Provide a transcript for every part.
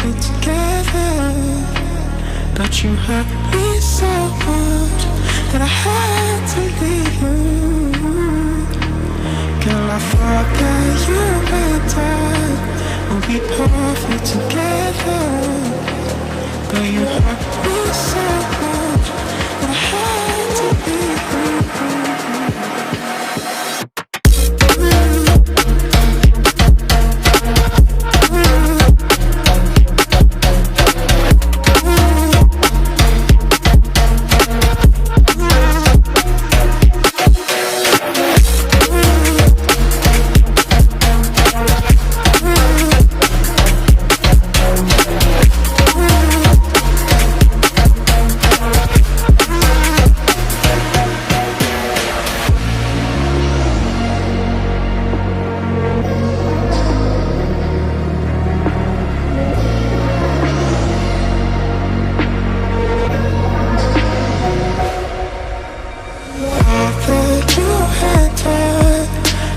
perfect together, but you hurt me so much that I had to leave you. Girl, I thought that you and I would be perfect together, but you hurt me so much that I had to leave you.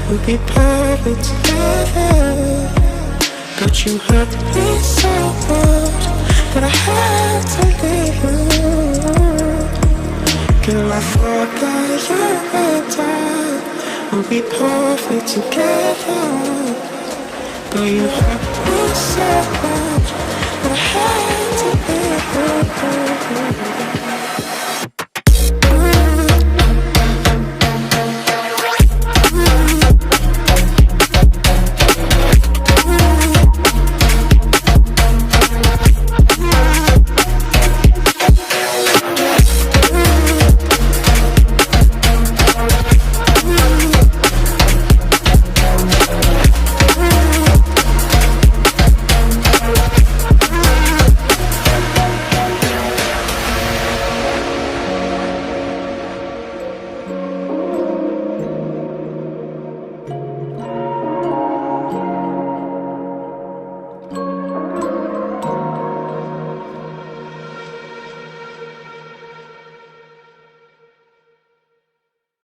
We'd be perfect together, but you hurt me so much that I had to leave you. Girl, I thought that you and I would be perfect together, but you hurt me so much.